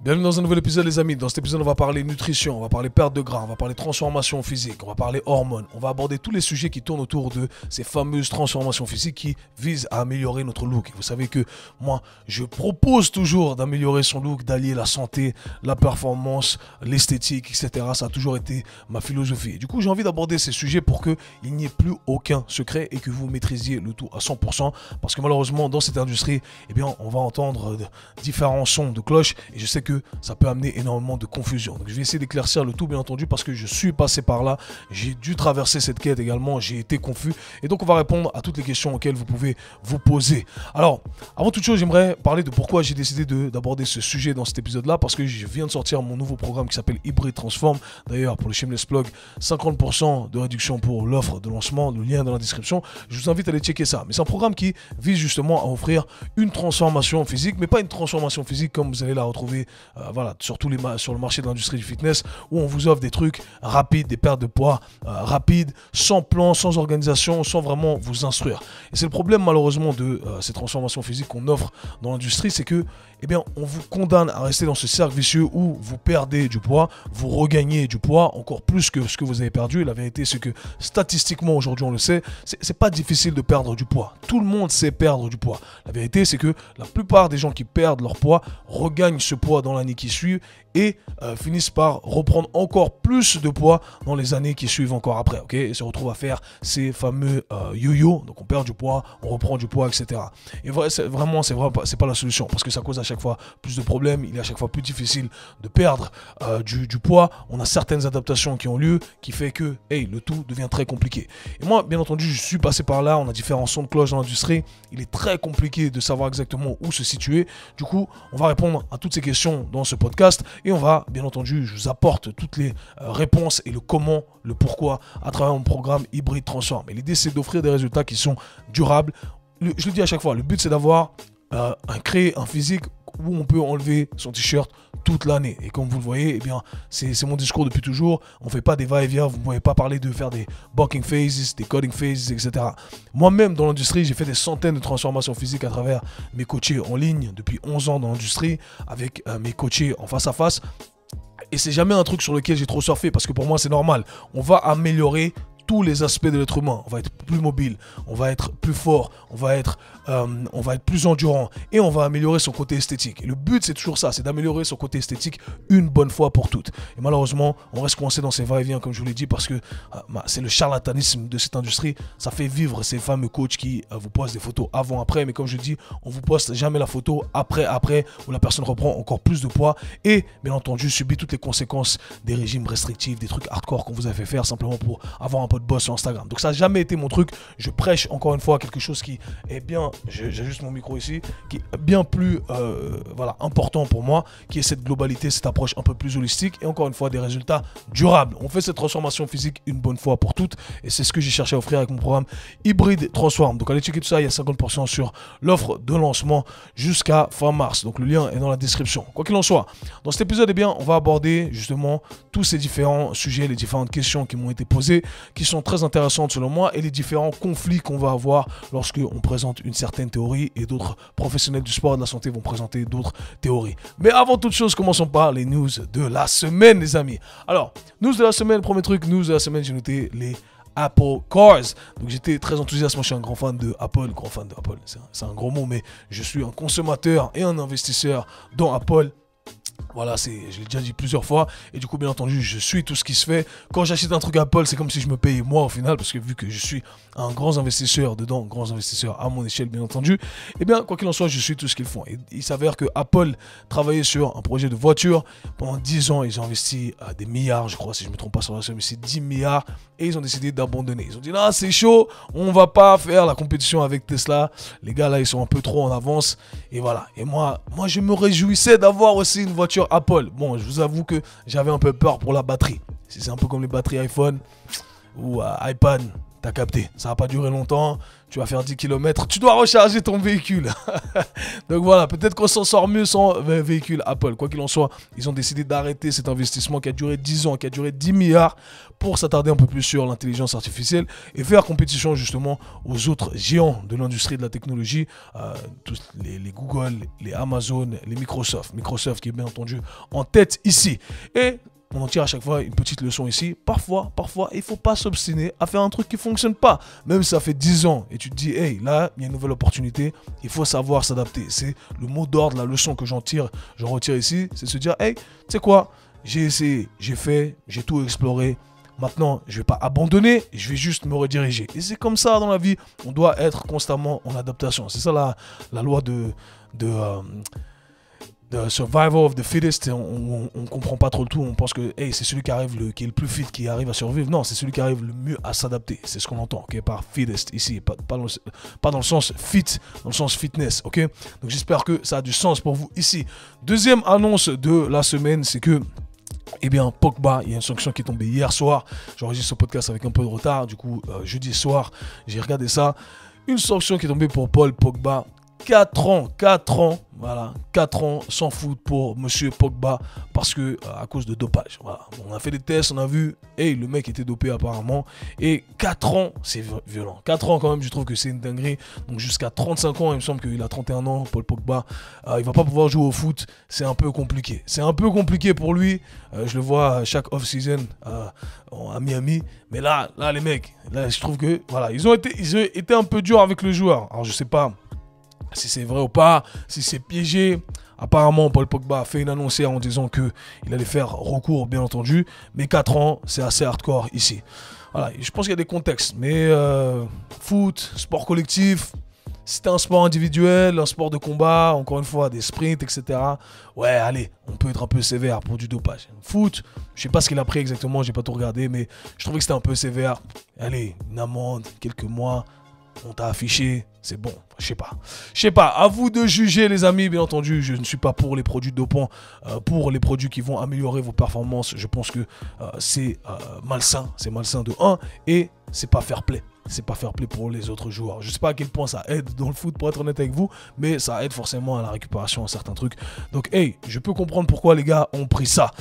Bienvenue dans un nouvel épisode les amis. Dans cet épisode on va parler nutrition, on va parler perte de gras, on va parler transformation physique, on va parler hormones, on va aborder tous les sujets qui tournent autour de ces fameuses transformations physiques qui visent à améliorer notre look. Et vous savez que moi je propose toujours d'améliorer son look, d'allier la santé, la performance, l'esthétique, etc. Ça a toujours été ma philosophie. Et du coup j'ai envie d'aborder ces sujets pour qu'il n'y ait plus aucun secret et que vous maîtrisiez le tout à 100%. Parce que malheureusement dans cette industrie, eh bien, on va entendre différents sons de cloche et je sais que ça peut amener énormément de confusion. Donc je vais essayer d'éclaircir le tout bien entendu parce que je suis passé par là, j'ai dû traverser cette quête également, j'ai été confus et donc on va répondre à toutes les questions auxquelles vous pouvez vous poser. Alors avant toute chose j'aimerais parler de pourquoi j'ai décidé d'aborder ce sujet dans cet épisode là, parce que je viens de sortir mon nouveau programme qui s'appelle Hybrid Transform. D'ailleurs pour le shameless plug, 50% de réduction pour l'offre de lancement, le lien dans la description, je vous invite à aller checker ça. Mais c'est un programme qui vise justement à offrir une transformation physique, mais pas une transformation physique comme vous allez la retrouver voilà, sur le marché de l'industrie du fitness, où on vous offre des trucs rapides, des pertes de poids rapides, sans plan, sans organisation, sans vraiment vous instruire. Et c'est le problème malheureusement de ces transformations physiques qu'on offre dans l'industrie, c'est que eh bien, on vous condamne à rester dans ce cercle vicieux où vous perdez du poids, vous regagnez du poids, encore plus que ce que vous avez perdu. Et la vérité, c'est que statistiquement, aujourd'hui, on le sait, c'est pas difficile de perdre du poids. Tout le monde sait perdre du poids. La vérité, c'est que la plupart des gens qui perdent leur poids regagnent ce poids dans l'année qui suit et finissent par reprendre encore plus de poids dans les années qui suivent encore après, ok, et se retrouvent à faire ces fameux yo-yo, donc on perd du poids, on reprend du poids, etc. Et vraiment, c'est pas la solution, parce que ça cause à chaque fois plus de problèmes, il est à chaque fois plus difficile de perdre du poids, on a certaines adaptations qui ont lieu, qui fait que, hey, le tout devient très compliqué. Et moi, bien entendu, je suis passé par là, on a différents sons de cloche dans l'industrie, il est très compliqué de savoir exactement où se situer, du coup, on va répondre à toutes ces questions dans ce podcast, et on va, bien entendu, je vous apporte toutes les réponses et le comment, le pourquoi à travers mon programme Hybrid Transform. Et l'idée, c'est d'offrir des résultats qui sont durables. Je le dis à chaque fois, le but, c'est d'avoir créer un physique où on peut enlever son t-shirt toute l'année. Et comme vous le voyez, eh bien, c'est mon discours depuis toujours. On ne fait pas des va-et-vient, vous ne pouvez pas parler de faire des bulking phases, des cutting phases, etc. Moi-même, dans l'industrie, j'ai fait des centaines de transformations physiques à travers mes coachés en ligne depuis 11 ans dans l'industrie, avec mes coachés en face à face. Et c'est jamais un truc sur lequel j'ai trop surfé, parce que pour moi, c'est normal. On va améliorer tous les aspects de l'être humain. On va être plus mobile, on va être plus fort, on va être plus endurant et on va améliorer son côté esthétique. Et le but, c'est toujours ça, c'est d'améliorer son côté esthétique une bonne fois pour toutes. Et malheureusement, on reste coincé dans ces va-et-vient, comme je vous l'ai dit, parce que c'est le charlatanisme de cette industrie. Ça fait vivre ces fameux coachs qui vous postent des photos avant-après, mais comme je dis, on vous poste jamais la photo après, où la personne reprend encore plus de poids et, bien entendu, subit toutes les conséquences des régimes restrictifs, des trucs hardcore qu'on vous a fait faire simplement pour avoir un peu de boss sur Instagram. Donc ça n'a jamais été mon truc. Je prêche encore une fois quelque chose qui est bien, j'ajuste mon micro ici, qui est bien plus voilà, important pour moi, qui est cette globalité, cette approche un peu plus holistique et encore une fois des résultats durables. On fait cette transformation physique une bonne fois pour toutes et c'est ce que j'ai cherché à offrir avec mon programme Hybrid Transform. Donc allez checker tout ça, il y a 50% sur l'offre de lancement jusqu'à fin mars. Donc le lien est dans la description. Quoi qu'il en soit, dans cet épisode, eh bien, on va aborder justement tous ces différents sujets, les différentes questions qui m'ont été posées, qui sont très intéressantes selon moi, et les différents conflits qu'on va avoir lorsque on présente une certaine théorie et d'autres professionnels du sport et de la santé vont présenter d'autres théories. Mais avant toute chose, commençons par les news de la semaine, les amis. Alors, news de la semaine, premier truc, news de la semaine, j'ai noté les Apple Cars. Donc j'étais très enthousiaste, moi je suis un grand fan de Apple, c'est un gros mot, mais je suis un consommateur et un investisseur dans Apple. Voilà, je l'ai déjà dit plusieurs fois et du coup bien entendu je suis tout ce qui se fait. Quand j'achète un truc Apple, c'est comme si je me payais moi au final, parce que vu que je suis un grand investisseur dedans, grand investisseur à mon échelle bien entendu, et bien quoi qu'il en soit je suis tout ce qu'ils font. Et il s'avère que Apple travaillait sur un projet de voiture pendant 10 ans, ils ont investi des milliards, je crois si je ne me trompe pas sur la somme, mais c'est 10 milliards et ils ont décidé d'abandonner. Ils ont dit là c'est chaud, on va pas faire la compétition avec Tesla, les gars là ils sont un peu trop en avance et voilà. Et moi je me réjouissais d'avoir aussi une voiture Apple. Bon, je vous avoue que j'avais un peu peur pour la batterie. C'est un peu comme les batteries iPhone ou iPad, t'as capté. Ça va pas durer longtemps. tu vas faire 10 km, tu dois recharger ton véhicule. Donc voilà, peut-être qu'on s'en sort mieux sans véhicule Apple. Quoi qu'il en soit, ils ont décidé d'arrêter cet investissement qui a duré 10 ans, qui a duré 10 milliards pour s'attarder un peu plus sur l'intelligence artificielle et faire compétition justement aux autres géants de l'industrie de la technologie, tous les Google, les Amazon, les Microsoft. Microsoft qui est bien entendu en tête ici. Et on en tire à chaque fois une petite leçon ici. Parfois, il ne faut pas s'obstiner à faire un truc qui ne fonctionne pas. Même si ça fait 10 ans et tu te dis, hey, là, il y a une nouvelle opportunité, il faut savoir s'adapter. C'est le mot d'ordre, la leçon que j'en retire ici, c'est de se dire, hey, tu sais quoi, j'ai essayé, j'ai fait, j'ai tout exploré. Maintenant, je ne vais pas abandonner, je vais juste me rediriger. Et c'est comme ça dans la vie, on doit être constamment en adaptation. C'est ça la loi de survival of the fittest. On comprend pas trop le tout, on pense que hey, c'est celui qui est le plus fit qui arrive à survivre. Non, c'est celui qui arrive le mieux à s'adapter. C'est ce qu'on entend, ok, par fittest ici, pas dans le sens fit, dans le sens fitness, ok. Donc j'espère que ça a du sens pour vous ici. Deuxième annonce de la semaine, c'est que eh bien, Pogba, il y a une sanction qui est tombée hier soir. J'enregistre ce podcast avec un peu de retard. Du coup, jeudi soir, j'ai regardé ça. Une sanction qui est tombée pour Paul Pogba. 4 ans, voilà, 4 ans sans foot pour Monsieur Pogba parce que à cause de dopage. Voilà. On a fait des tests, on a vu, hey, le mec était dopé apparemment. Et 4 ans, c'est violent. 4 ans quand même, je trouve que c'est une dinguerie. Donc jusqu'à 35 ans, il me semble qu'il a 31 ans, Paul Pogba. Il va pas pouvoir jouer au foot, c'est un peu compliqué. C'est un peu compliqué pour lui. Je le vois chaque off-season à Miami. Mais là, les mecs, là, je trouve que voilà, ils ont été un peu durs avec le joueur. Alors je sais pas si c'est vrai ou pas, si c'est piégé. Apparemment, Paul Pogba a fait une annonce en disant qu'il allait faire recours, bien entendu. Mais 4 ans, c'est assez hardcore ici. Voilà, je pense qu'il y a des contextes. Mais foot, sport collectif, si c'est un sport individuel, un sport de combat, encore une fois, des sprints, etc. Ouais, allez, on peut être un peu sévère pour du dopage. Foot, je sais pas ce qu'il a pris exactement, j'ai pas tout regardé, mais je trouvais que c'était un peu sévère. Allez, une amende, quelques mois. On t'a affiché, c'est bon, je sais pas, à vous de juger les amis, bien entendu, je ne suis pas pour les produits dopants, pour les produits qui vont améliorer vos performances, je pense que c'est malsain de 1, et c'est pas fair play. C'est pas fair play pour les autres joueurs. Je sais pas à quel point ça aide dans le foot pour être honnête avec vous, mais ça aide forcément à la récupération à certains trucs. Donc hey, je peux comprendre pourquoi les gars ont pris ça.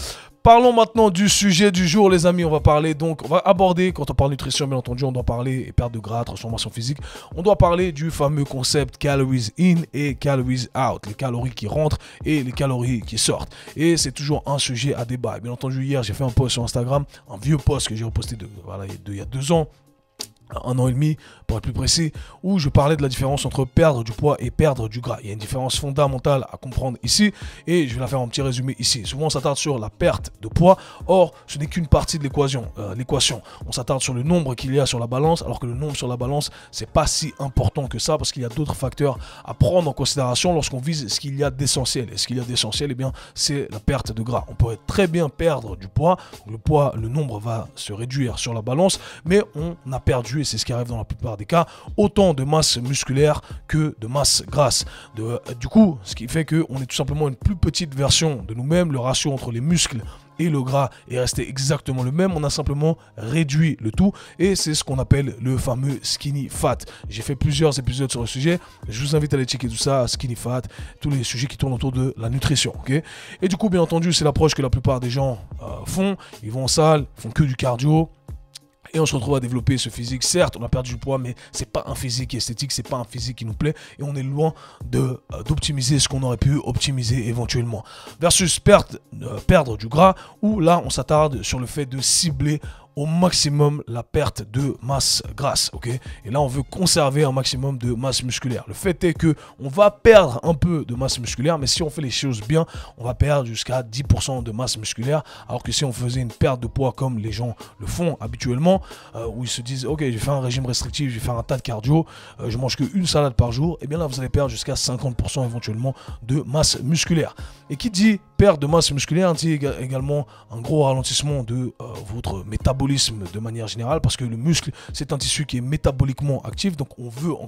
Parlons maintenant du sujet du jour les amis, on va aborder, quand on parle nutrition bien entendu, on doit parler perte de gras, transformation physique, on doit parler du fameux concept calories in et calories out, les calories qui rentrent et les calories qui sortent. Et c'est toujours un sujet à débat. Et bien entendu hier j'ai fait un post sur Instagram, un vieux post que j'ai reposté il y a 2 ans. 1 an et demi pour être plus précis, où je parlais de la différence entre perdre du poids et perdre du gras. Il y a une différence fondamentale à comprendre ici et je vais la faire en petit résumé ici. Souvent on s'attarde sur la perte de poids, or ce n'est qu'une partie de l'équation. On s'attarde sur le nombre qu'il y a sur la balance, alors que le nombre sur la balance c'est pas si important que ça parce qu'il y a d'autres facteurs à prendre en considération lorsqu'on vise ce qu'il y a d'essentiel. Et ce qu'il y a d'essentiel, eh bien, c'est la perte de gras. On pourrait très bien perdre du poids, le nombre va se réduire sur la balance, mais on a perdu, et c'est ce qui arrive dans la plupart des cas, autant de masse musculaire que de masse grasse. Du coup, ce qui fait qu'on est tout simplement une plus petite version de nous-mêmes. Le ratio entre les muscles et le gras est resté exactement le même. On a simplement réduit le tout et c'est ce qu'on appelle le fameux skinny fat. J'ai fait plusieurs épisodes sur le sujet. Je vous invite à aller checker tout ça, skinny fat, tous les sujets qui tournent autour de la nutrition. Okay, et du coup, bien entendu, c'est l'approche que la plupart des gens font. Ils vont en salle, ils font que du cardio. Et on se retrouve à développer ce physique. Certes, on a perdu du poids, mais c'est pas un physique esthétique, c'est pas un physique qui nous plaît. Et on est loin d'optimiser ce qu'on aurait pu optimiser éventuellement. Versus perdre du gras, où là, on s'attarde sur le fait de cibler au maximum la perte de masse grasse, ok. Et là, on veut conserver un maximum de masse musculaire. Le fait est que on va perdre un peu de masse musculaire, mais si on fait les choses bien, on va perdre jusqu'à 10% de masse musculaire. Alors que si on faisait une perte de poids comme les gens le font habituellement, où ils se disent, ok, je vais faire un régime restrictif, je vais faire un tas de cardio, je mange qu'une salade par jour, et bien là, vous allez perdre jusqu'à 50% éventuellement de masse musculaire. Et qui dit perte de masse musculaire dit également un gros ralentissement de votre métabolisme de manière générale, parce que le muscle c'est un tissu qui est métaboliquement actif, donc on veut en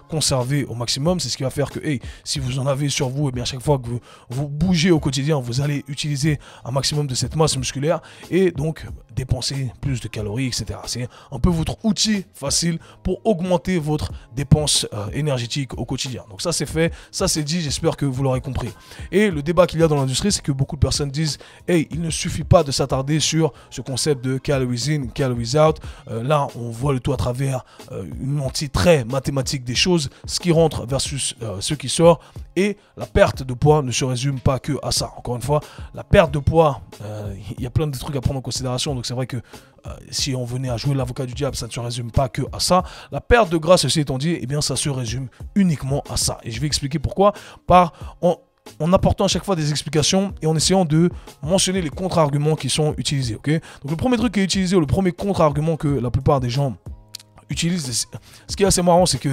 conserver au maximum. C'est ce qui va faire que hey, si vous en avez sur vous, et bien chaque fois que vous bougez au quotidien, vous allez utiliser un maximum de cette masse musculaire, et donc dépenser plus de calories, etc. C'est un peu votre outil facile pour augmenter votre dépense énergétique au quotidien. Donc ça c'est fait, ça c'est dit, j'espère que vous l'aurez compris. Et le débat qu'il y a dans l'industrie, c'est que beaucoup de personnes disent « Hey, il ne suffit pas de s'attarder sur ce concept de calories in, calories out. Là, on voit le tout à travers une lentille très mathématique des choses, ce qui rentre versus ce qui sort. Et la perte de poids ne se résume pas que à ça. Encore une fois, la perte de poids, il y a plein de trucs à prendre en considération. Donc c'est vrai que si on venait à jouer l'avocat du diable, ça ne se résume pas que à ça. La perte de gras, ceci étant dit, eh bien ça se résume uniquement à ça. Et je vais expliquer pourquoi en apportant à chaque fois des explications et en essayant de mentionner les contre-arguments qui sont utilisés. Okay, donc le premier truc qui est utilisé, ou le premier contre-argument que la plupart des gens utilisent, ce qui est assez marrant, c'est que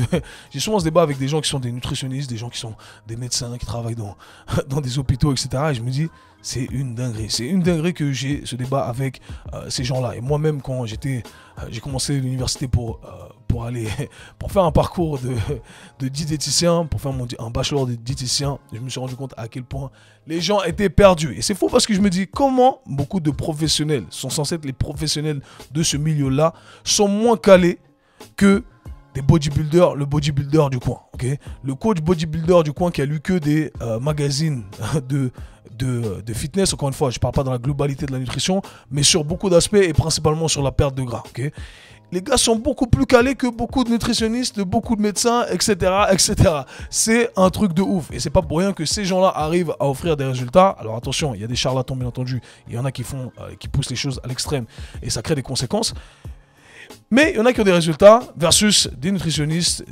j'ai souvent ce débat avec des gens qui sont des nutritionnistes, des gens qui sont des médecins, qui travaillent dans des hôpitaux, etc. Et je me dis, c'est une dinguerie. C'est une dinguerie que j'ai ce débat avec ces gens-là. Et moi-même, quand j'ai commencé l'université pour faire un parcours de diététicien, pour faire un bachelor de diététicien, je me suis rendu compte à quel point les gens étaient perdus. Et c'est faux parce que je me dis, comment beaucoup de professionnels, sont censés être les professionnels de ce milieu-là, sont moins calés que des bodybuilders, le bodybuilder du coin, ok, le coach bodybuilder du coin qui a lu que des magazines de fitness. Encore une fois, je ne parle pas dans la globalité de la nutrition, mais sur beaucoup d'aspects et principalement sur la perte de gras, ok. Les gars sont beaucoup plus calés que beaucoup de nutritionnistes, beaucoup de médecins, etc., etc. C'est un truc de ouf. Et c'est pas pour rien que ces gens-là arrivent à offrir des résultats. Alors attention, il y a des charlatans, bien entendu. Il y en a qui poussent les choses à l'extrême et ça crée des conséquences. Mais il y en a qui ont des résultats versus des nutritionnistes,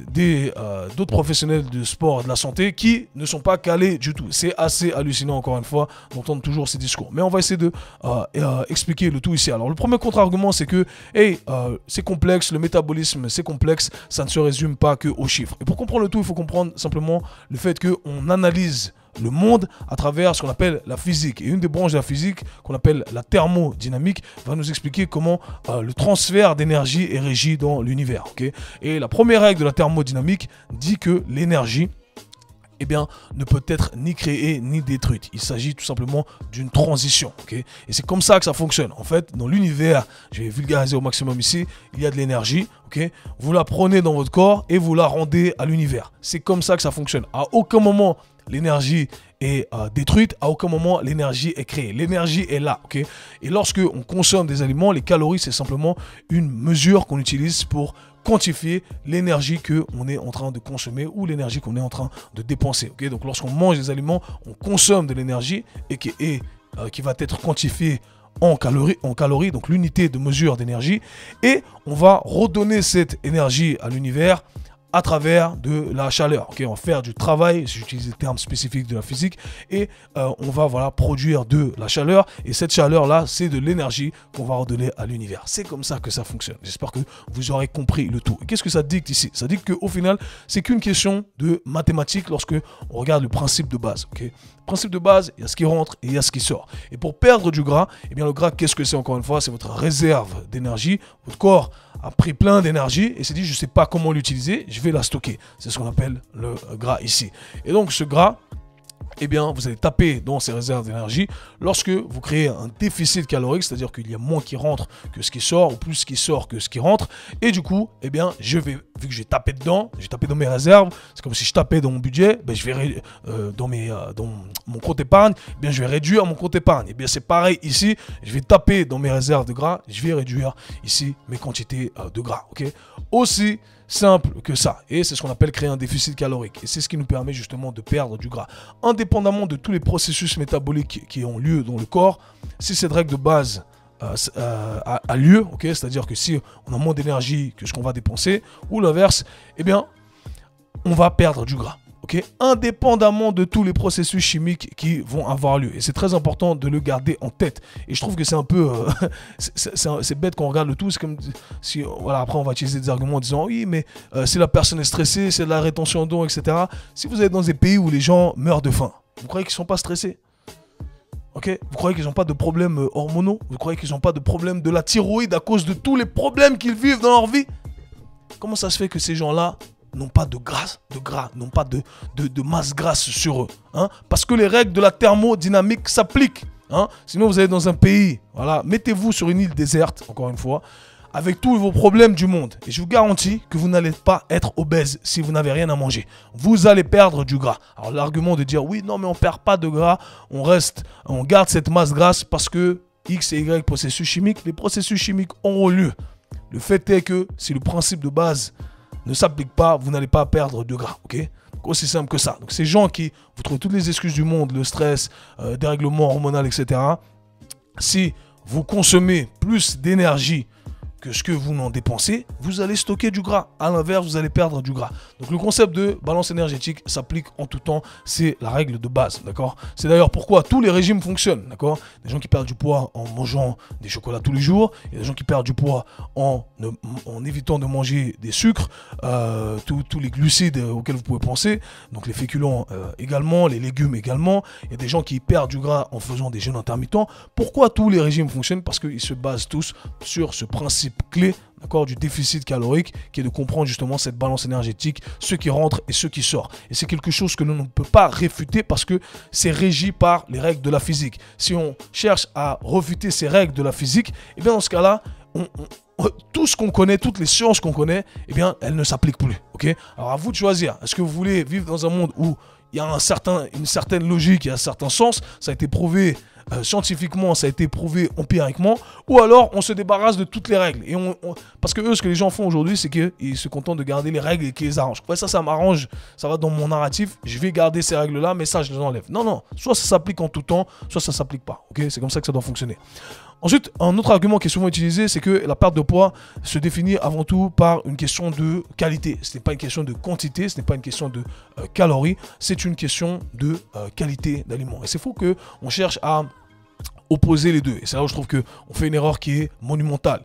d'autres professionnels de sport et de la santé qui ne sont pas calés du tout. C'est assez hallucinant, encore une fois, d'entendre toujours ces discours. Mais on va essayer de expliquer le tout ici. Alors, le premier contre-argument, c'est que c'est complexe, le métabolisme, c'est complexe, ça ne se résume pas qu'aux chiffres. Et pour comprendre le tout, il faut comprendre simplement le fait qu'on analyse le monde à travers ce qu'on appelle la physique. Et une des branches de la physique, qu'on appelle la thermodynamique, va nous expliquer comment le transfert d'énergie est régi dans l'univers. Okay, et la première règle de la thermodynamique dit que l'énergie, eh bien, ne peut être ni créée ni détruite. Il s'agit tout simplement d'une transition. Okay, et c'est comme ça que ça fonctionne. En fait, dans l'univers, je vais vulgariser au maximum ici, il y a de l'énergie. Okay, vous la prenez dans votre corps et vous la rendez à l'univers. C'est comme ça que ça fonctionne. À aucun moment, l'énergie est détruite, à aucun moment l'énergie est créée. L'énergie est là, ok. Et lorsque on consomme des aliments, les calories, c'est simplement une mesure qu'on utilise pour quantifier l'énergie qu'on est en train de consommer ou l'énergie qu'on est en train de dépenser. Okay, donc lorsqu'on mange des aliments, on consomme de l'énergie et qui va être quantifiée en calories, donc l'unité de mesure d'énergie, et on va redonner cette énergie à l'univers à travers de la chaleur. Okay, on va faire du travail, si j'utilise les termes spécifiques de la physique, et on va produire de la chaleur, et cette chaleur-là, c'est de l'énergie qu'on va redonner à l'univers. C'est comme ça que ça fonctionne. J'espère que vous aurez compris le tout. Et qu'est-ce que ça dicte ici? Ça dicte qu'au final, c'est qu'une question de mathématiques lorsque on regarde le principe de base. Okay, le principe de base, il y a ce qui rentre et il y a ce qui sort. Et pour perdre du gras, eh bien le gras, qu'est-ce que c'est encore une fois? C'est votre réserve d'énergie. Votre corps a pris plein d'énergie et s'est dit, je ne sais pas comment l'utiliser, je vais la stocker. C'est ce qu'on appelle le gras ici. Et donc ce gras, eh bien, vous allez taper dans ces réserves d'énergie lorsque vous créez un déficit calorique, c'est-à-dire qu'il y a moins qui rentre que ce qui sort, ou plus qui sort que ce qui rentre. Et du coup, eh bien, vu que j'ai tapé dedans, j'ai tapé dans mes réserves, c'est comme si je tapais dans mon budget, ben, je vais dans mon compte épargne, eh bien, je vais réduire mon compte épargne. Et bien, c'est pareil ici, je vais taper dans mes réserves de gras, je vais réduire ici mes quantités de gras. Okay, aussi simple que ça. Et c'est ce qu'on appelle créer un déficit calorique. Et c'est ce qui nous permet justement de perdre du gras. Indépendamment de tous les processus métaboliques qui ont lieu dans le corps, si cette règle de base a lieu, okay, c'est-à-dire que si on a moins d'énergie que ce qu'on va dépenser, ou l'inverse, eh bien, on va perdre du gras. Okay, indépendamment de tous les processus chimiques qui vont avoir lieu. Et c'est très important de le garder en tête. Et je trouve que c'est un peu... c'est bête quand on regarde le tout. C'est comme si... Voilà, après, on va utiliser des arguments en disant, oui, mais si la personne est stressée, c'est de la rétention d'eau, etc. Si vous êtes dans des pays où les gens meurent de faim, vous croyez qu'ils ne sont pas stressés? Okay, vous croyez qu'ils n'ont pas de problèmes hormonaux? Vous croyez qu'ils n'ont pas de problèmes de la thyroïde à cause de tous les problèmes qu'ils vivent dans leur vie? Comment ça se fait que ces gens-là n'ont pas de gras, n'ont pas de masse grasse sur eux, hein? Parce que les règles de la thermodynamique s'appliquent. Hein. Sinon, vous allez dans un pays, voilà, mettez-vous sur une île déserte, encore une fois, avec tous vos problèmes du monde. Et je vous garantis que vous n'allez pas être obèse si vous n'avez rien à manger. Vous allez perdre du gras. Alors l'argument de dire oui, non mais on perd pas de gras, on garde cette masse grasse parce que X et Y processus chimiques, les processus chimiques auront lieu. Le fait est que si le principe de base ne s'applique pas, vous n'allez pas perdre de gras, ok? Donc aussi simple que ça. Donc ces gens qui, vous trouvez toutes les excuses du monde, le stress, dérèglement hormonal, etc. Si vous consommez plus d'énergie que ce que vous n'en dépensez, vous allez stocker du gras. À l'inverse, vous allez perdre du gras. Donc le concept de balance énergétique s'applique en tout temps. C'est la règle de base, d'accord? C'est d'ailleurs pourquoi tous les régimes fonctionnent, d'accord? Des gens qui perdent du poids en mangeant des chocolats tous les jours. Il y a des gens qui perdent du poids en évitant de manger des sucres, tous les glucides auxquels vous pouvez penser. Donc les féculents également, les légumes également. Il y a des gens qui perdent du gras en faisant des jeûnes intermittents. Pourquoi tous les régimes fonctionnent? Parce qu'ils se basent tous sur ce principe clé, d'accord, du déficit calorique, qui est de comprendre justement cette balance énergétique, ce qui rentre et ce qui sort. Et c'est quelque chose que l'on ne peut pas réfuter parce que c'est régi par les règles de la physique. Si on cherche à refuter ces règles de la physique, et bien dans ce cas-là, tout ce qu'on connaît, toutes les sciences qu'on connaît, eh bien, elles ne s'appliquent plus. Ok? Alors à vous de choisir. Est-ce que vous voulez vivre dans un monde où il y a une certaine logique, il y a un certain sens, ça a été prouvé scientifiquement, ça a été prouvé empiriquement, ou alors on se débarrasse de toutes les règles. Et parce que eux, ce que les gens font aujourd'hui, c'est qu'ils se contentent de garder les règles et qu'ils les arrangent. Ouais, ça m'arrange, ça va dans mon narratif, je vais garder ces règles-là, mais ça, je les enlève. Non, non, soit ça s'applique en tout temps, soit ça s'applique pas. Ok, c'est comme ça que ça doit fonctionner. Ensuite, un autre argument qui est souvent utilisé, c'est que la perte de poids se définit avant tout par une question de qualité. Ce n'est pas une question de quantité, ce n'est pas une question de calories, c'est une question de qualité d'aliments. Et c'est faux qu'on cherche à opposer les deux. Et c'est là où je trouve qu'on fait une erreur qui est monumentale.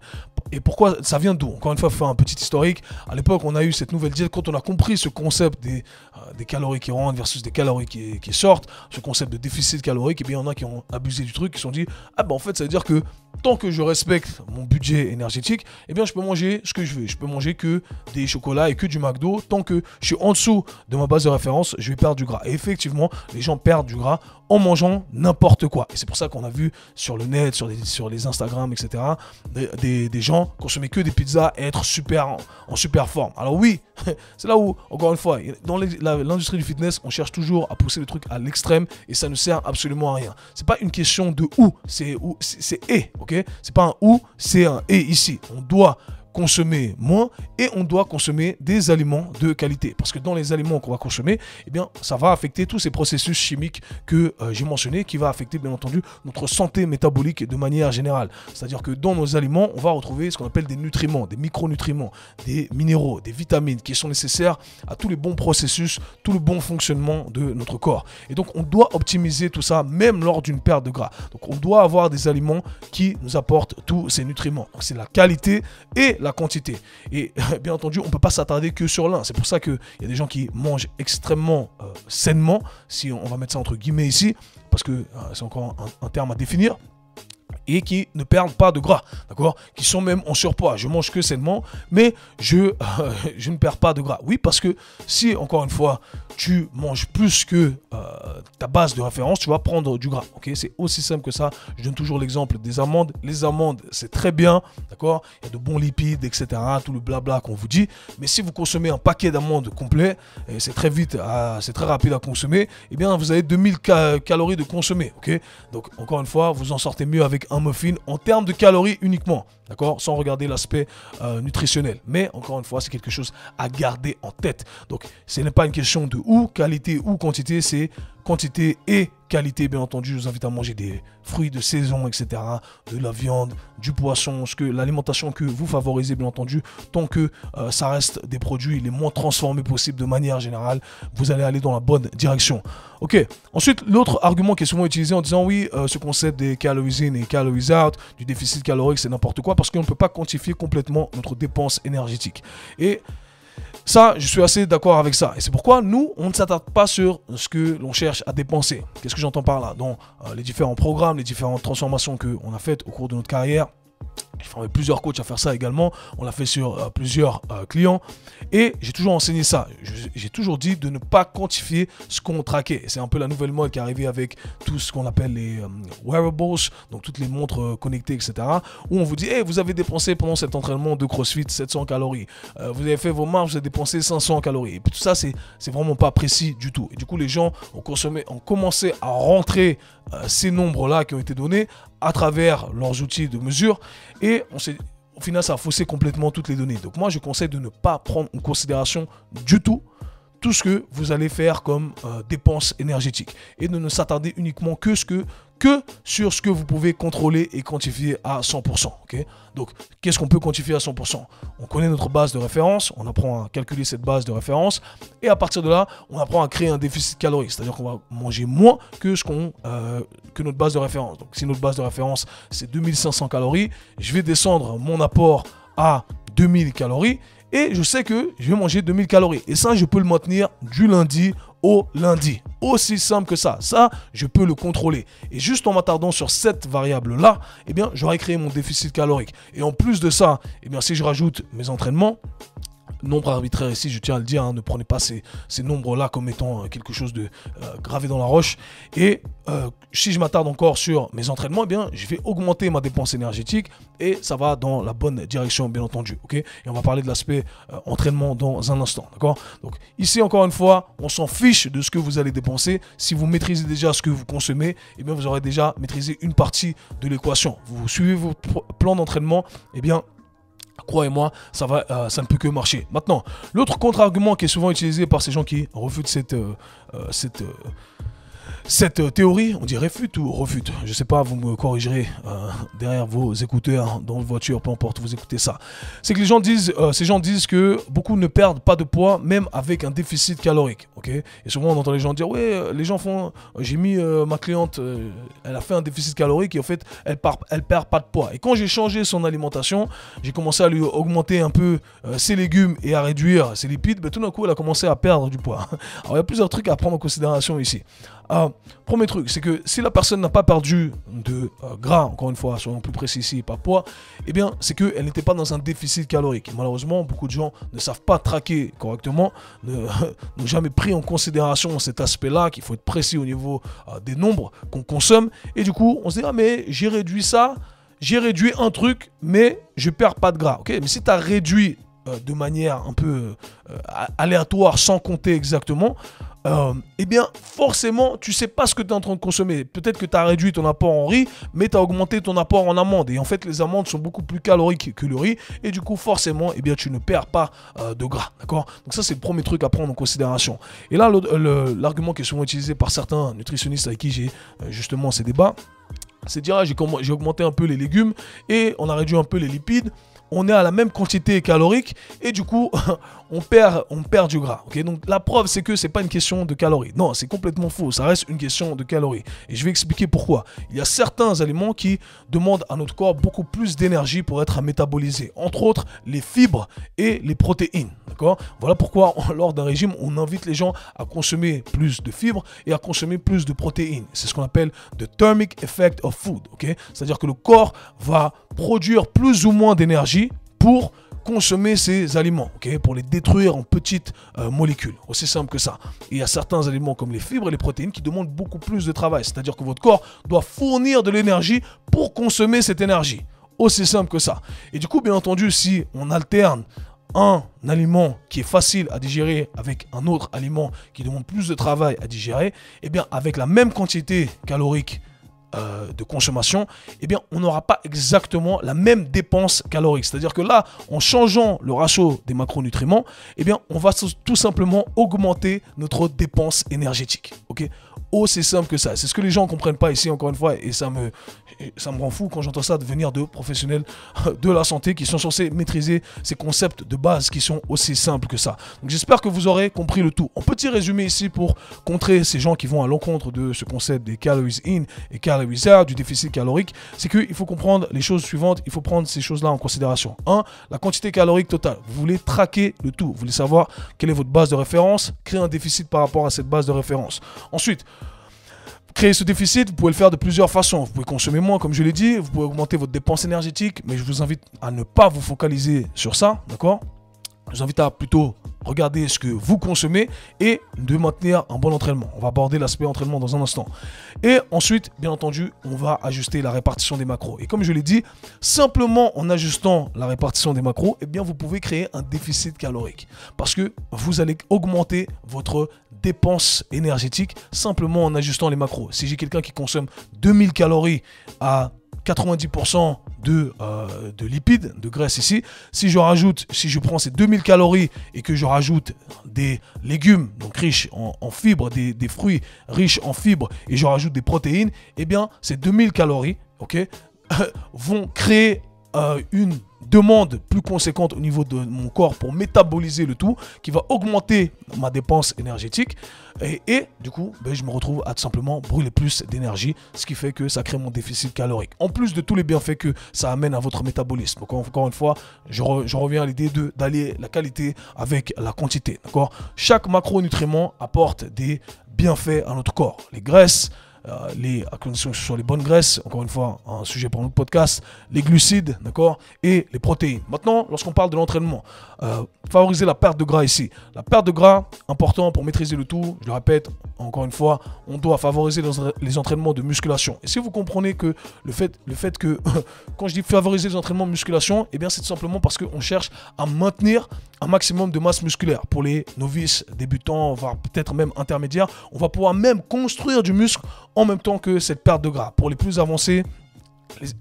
Et pourquoi ça vient d'où? Encore une fois, pour faire un petit historique, à l'époque, on a eu cette nouvelle diète. Quand on a compris ce concept des calories qui rentrent versus des calories qui sortent, ce concept de déficit calorique, et bien il y en a qui ont abusé du truc, qui se sont dit, ah ben en fait, ça veut dire que tant que je respecte mon budget énergétique, eh bien je peux manger ce que je veux. Je peux manger que des chocolats et que du McDo. Tant que je suis en dessous de ma base de référence, je vais perdre du gras. Et effectivement, les gens perdent du gras en mangeant n'importe quoi. Et c'est pour ça qu'on a vu sur le net, sur les Instagram, etc., des gens consommer que des pizzas et être en super forme. Alors oui, c'est là où, encore une fois, dans l'industrie du fitness, on cherche toujours à pousser le truc à l'extrême et ça ne sert absolument à rien. C'est pas une question de c'est et, ok? C'est pas un ou, c'est un et ici. On doit consommer moins et on doit consommer des aliments de qualité. Parce que dans les aliments qu'on va consommer, eh bien, ça va affecter tous ces processus chimiques que j'ai mentionnés, qui va affecter bien entendu notre santé métabolique de manière générale. C'est-à-dire que dans nos aliments, on va retrouver ce qu'on appelle des nutriments, des micronutriments, des minéraux, des vitamines qui sont nécessaires à tous les bons processus, tout le bon fonctionnement de notre corps. Et donc, on doit optimiser tout ça, même lors d'une perte de gras. Donc, on doit avoir des aliments qui nous apportent tous ces nutriments. Donc, c'est la qualité et la quantité. Et bien entendu, on ne peut pas s'attarder que sur l'un. C'est pour ça qu'il y a des gens qui mangent extrêmement sainement, si on va mettre ça entre guillemets ici, parce que c'est encore un terme à définir, et qui ne perdent pas de gras, d'accord? Qui sont même en surpoids. Je mange que sainement, mais je ne perds pas de gras. Oui, parce que si, encore une fois, tu manges plus que ta base de référence, tu vas prendre du gras, ok? C'est aussi simple que ça. Je donne toujours l'exemple des amandes. Les amandes, c'est très bien, d'accord? Il y a de bons lipides, etc., tout le blabla qu'on vous dit. Mais si vous consommez un paquet d'amandes complet, et c'est très vite, c'est très rapide à consommer, eh bien, vous avez 2000 calories de consommer, ok? Donc, encore une fois, vous en sortez mieux avec un muffin en termes de calories uniquement, d'accord, sans regarder l'aspect nutritionnel. Mais encore une fois, c'est quelque chose à garder en tête. Donc, ce n'est pas une question de qualité ou quantité, c'est quantité et qualité, bien entendu. Je vous invite à manger des fruits de saison, etc., de la viande, du poisson, l'alimentation que vous favorisez, bien entendu, tant que ça reste des produits les moins transformés possibles de manière générale, vous allez aller dans la bonne direction. Ok, ensuite, l'autre argument qui est souvent utilisé en disant oui, ce concept des calories in et calories out, du déficit calorique, c'est n'importe quoi parce qu'on ne peut pas quantifier complètement notre dépense énergétique. Et ça, je suis assez d'accord avec ça. Et c'est pourquoi nous, on ne s'attarde pas sur ce que l'on cherche à dépenser. Qu'est-ce que j'entends par là? Dans les différents programmes, les différentes transformations qu'on a faites au cours de notre carrière, J'ai formé plusieurs coachs à faire ça également. On l'a fait sur plusieurs clients. Et j'ai toujours enseigné ça. J'ai toujours dit de ne pas quantifier ce qu'on traquait. C'est un peu la nouvelle mode qui est arrivée avec tout ce qu'on appelle les wearables, donc toutes les montres connectées, etc. Où on vous dit, hey, vous avez dépensé pendant cet entraînement de CrossFit 700 calories. Vous avez fait vos marches, vous avez dépensé 500 calories. Et puis tout ça, c'est vraiment pas précis du tout. Et du coup, les gens ont commencé à rentrer ces nombres-là qui ont été donnés à travers leurs outils de mesure. Et au final, ça a faussé complètement toutes les données. Donc moi, je conseille de ne pas prendre en considération du tout ce que vous allez faire comme dépenses énergétiques. Et de ne s'attarder uniquement que sur ce que vous pouvez contrôler et quantifier à 100%. Okay, donc, qu'est-ce qu'on peut quantifier à 100%? On connaît notre base de référence, on apprend à calculer cette base de référence, et à partir de là, on apprend à créer un déficit calorique, c'est-à-dire qu'on va manger moins que que notre base de référence. Donc, si notre base de référence, c'est 2500 calories, je vais descendre mon apport à 2000 calories, et je sais que je vais manger 2000 calories. Et ça, je peux le maintenir du lundi au lundi. Aussi simple que ça. Ça, je peux le contrôler. Et juste en m'attardant sur cette variable-là, eh bien, j'aurai créé mon déficit calorique. Et en plus de ça, eh bien, si je rajoute mes entraînements, nombre arbitraire ici, je tiens à le dire, hein, ne prenez pas ces nombres-là comme étant quelque chose de gravé dans la roche. Et si je m'attarde encore sur mes entraînements, eh bien, je vais augmenter ma dépense énergétique et ça va dans la bonne direction, bien entendu. Okay, et on va parler de l'aspect entraînement dans un instant. D'accord? Donc ici, encore une fois, on s'en fiche de ce que vous allez dépenser. Si vous maîtrisez déjà ce que vous consommez, eh bien, vous aurez déjà maîtrisé une partie de l'équation. Vous suivez vos plans d'entraînement, eh bien, croyez-moi, ça ne peut que marcher. Maintenant, l'autre contre-argument qui est souvent utilisé par ces gens qui refutent cette théorie, on dit réfute ou refute, je sais pas, vous me corrigerez derrière vos écouteurs, dans votre voiture, peu importe, vous écoutez ça. C'est que ces gens disent que beaucoup ne perdent pas de poids, même avec un déficit calorique. Okay, et souvent on entend les gens dire, ouais, les gens font, j'ai mis ma cliente, elle a fait un déficit calorique et en fait, elle perd pas de poids. Et quand j'ai changé son alimentation, j'ai commencé à lui augmenter un peu ses légumes et à réduire ses lipides, ben, tout d'un coup, elle a commencé à perdre du poids. Alors il y a plusieurs trucs à prendre en considération ici. Premier truc, c'est que si la personne n'a pas perdu de gras, encore une fois, soyons plus précis ici, pas poids, eh bien, c'est qu'elle n'était pas dans un déficit calorique. Et malheureusement, beaucoup de gens ne savent pas traquer correctement, n'ont jamais pris en considération cet aspect-là, qu'il faut être précis au niveau des nombres qu'on consomme. Et du coup, on se dit, ah mais j'ai réduit ça, j'ai réduit un truc, mais je perds pas de gras. Okay, mais si tu as réduit de manière un peu aléatoire, sans compter exactement, eh bien forcément tu sais pas ce que tu es en train de consommer. Peut-être que tu as réduit ton apport en riz, mais tu as augmenté ton apport en amandes, et en fait les amandes sont beaucoup plus caloriques que le riz, et du coup forcément eh bien tu ne perds pas de gras, d'accord? Donc ça c'est le premier truc à prendre en considération. Et là l'argument qui est souvent utilisé par certains nutritionnistes avec qui j'ai justement ces débats, c'est de dire ah, j'ai augmenté un peu les légumes et on a réduit un peu les lipides, on est à la même quantité calorique et du coup on perd du gras. Okay, donc la preuve c'est que c'est pas une question de calories. Non, c'est complètement faux, ça reste une question de calories. Et je vais expliquer pourquoi. Il y a certains aliments qui demandent à notre corps beaucoup plus d'énergie pour être métabolisés. Entre autres, les fibres et les protéines. D'accord ? Voilà pourquoi lors d'un régime, on invite les gens à consommer plus de fibres et à consommer plus de protéines. C'est ce qu'on appelle the thermic effect of food. Okay, c'est-à-dire que le corps va produire plus ou moins d'énergie pour consommer ces aliments, okay, pour les détruire en petites molécules. Aussi simple que ça. Et il y a certains aliments comme les fibres et les protéines qui demandent beaucoup plus de travail. C'est-à-dire que votre corps doit fournir de l'énergie pour consommer cette énergie. Aussi simple que ça. Et du coup, bien entendu, si on alterne un aliment qui est facile à digérer avec un autre aliment qui demande plus de travail à digérer, eh bien, avec la même quantité calorique de consommation, eh bien, on n'aura pas exactement la même dépense calorique. C'est-à-dire que là, en changeant le ratio des macronutriments, eh bien, on va tout simplement augmenter notre dépense énergétique. Ok ? Aussi simple que ça. C'est ce que les gens ne comprennent pas ici, encore une fois, et ça me rend fou quand j'entends ça de venir de professionnels de la santé qui sont censés maîtriser ces concepts de base qui sont aussi simples que ça. Donc j'espère que vous aurez compris le tout. En petit résumé ici pour contrer ces gens qui vont à l'encontre de ce concept des calories in et calories out, du déficit calorique, c'est qu'il faut comprendre les choses suivantes, il faut prendre ces choses-là en considération. 1. La quantité calorique totale. Vous voulez traquer le tout, vous voulez savoir quelle est votre base de référence, créer un déficit par rapport à cette base de référence. Ensuite, créer ce déficit, vous pouvez le faire de plusieurs façons. Vous pouvez consommer moins, comme je l'ai dit. Vous pouvez augmenter votre dépense énergétique. Mais je vous invite à ne pas vous focaliser sur ça, d'accord? Je vous invite à plutôt regarder ce que vous consommez et de maintenir un bon entraînement. On va aborder l'aspect entraînement dans un instant. Et ensuite, bien entendu, on va ajuster la répartition des macros. Et comme je l'ai dit, simplement en ajustant la répartition des macros, eh bien, vous pouvez créer un déficit calorique. Parce que vous allez augmenter votre dépense énergétique simplement en ajustant les macros. Si j'ai quelqu'un qui consomme 2000 calories à 90% de lipides, de graisse ici. Si je prends ces 2000 calories et que je rajoute des légumes, donc riches en fibres, des fruits riches en fibres, et je rajoute des protéines, eh bien, ces 2000 calories, ok, vont créer une demande plus conséquente au niveau de mon corps pour métaboliser le tout, qui va augmenter ma dépense énergétique et du coup je me retrouve à tout simplement brûler plus d'énergie, ce qui fait que ça crée mon déficit calorique, en plus de tous les bienfaits que ça amène à votre métabolisme. Donc encore une fois, je reviens à l'idée d'allier la qualité avec la quantité, d'accord? Chaque macronutriment apporte des bienfaits à notre corps. Les graisses, à condition que ce soit les bonnes graisses, encore une fois, un sujet pour notre podcast, les glucides, d'accord, et les protéines. Maintenant, lorsqu'on parle de l'entraînement, favoriser la perte de gras ici. La perte de gras, important pour maîtriser le tout, je le répète, encore une fois, on doit favoriser les entraînements de musculation. Et si vous comprenez que le fait que, quand je dis favoriser les entraînements de musculation, eh bien c'est tout simplement parce qu'on cherche à maintenir un maximum de masse musculaire. Pour les novices, débutants, voire peut-être même intermédiaires, on va pouvoir même construire du muscle en même temps que cette perte de gras. Pour les plus avancés,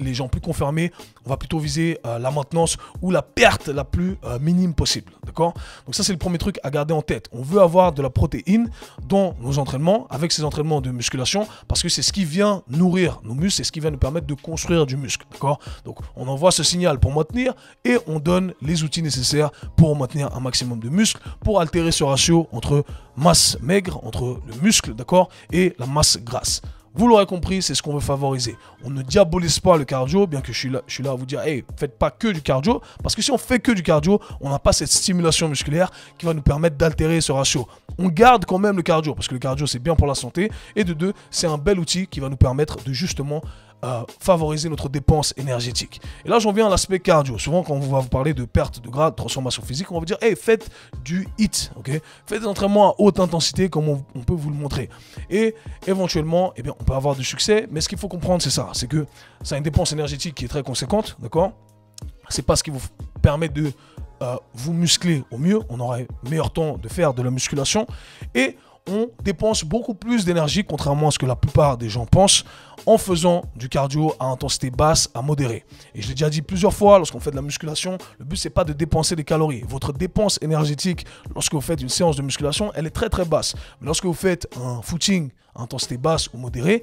les gens plus confirmés, on va plutôt viser la maintenance ou la perte la plus minime possible, d'accord? Donc ça, c'est le premier truc à garder en tête. On veut avoir de la protéine dans nos entraînements, avec ces entraînements de musculation, parce que c'est ce qui vient nourrir nos muscles, c'est ce qui vient nous permettre de construire du muscle, d'accord? Donc on envoie ce signal pour maintenir et on donne les outils nécessaires pour maintenir un maximum de muscle, pour altérer ce ratio entre masse maigre, entre le muscle, d'accord, et la masse grasse. Vous l'aurez compris, c'est ce qu'on veut favoriser. On ne diabolise pas le cardio, bien que je suis là à vous dire, hey, faites pas que du cardio, parce que si on fait que du cardio, on n'a pas cette stimulation musculaire qui va nous permettre d'altérer ce ratio. On garde quand même le cardio, parce que le cardio c'est bien pour la santé, et de deux, c'est un bel outil qui va nous permettre de justement favoriser notre dépense énergétique. Et là, j'en viens à l'aspect cardio. Souvent, quand on va vous parler de perte de gras, de transformation physique, on va vous dire, hey, faites du HIIT, ok? Faites des entraînements à haute intensité, comme on peut vous le montrer. Et éventuellement, eh bien, on peut avoir du succès, mais ce qu'il faut comprendre, c'est ça, c'est que ça a une dépense énergétique qui est très conséquente, d'accord? C'est pas ce qui vous permet de vous muscler au mieux. On aurait meilleur temps de faire de la musculation et on dépense beaucoup plus d'énergie, contrairement à ce que la plupart des gens pensent, en faisant du cardio à intensité basse à modérée. Et je l'ai déjà dit plusieurs fois, lorsqu'on fait de la musculation, le but c'est pas de dépenser des calories. Votre dépense énergétique, lorsque vous faites une séance de musculation, elle est très très basse. Mais lorsque vous faites un footing à intensité basse ou modérée,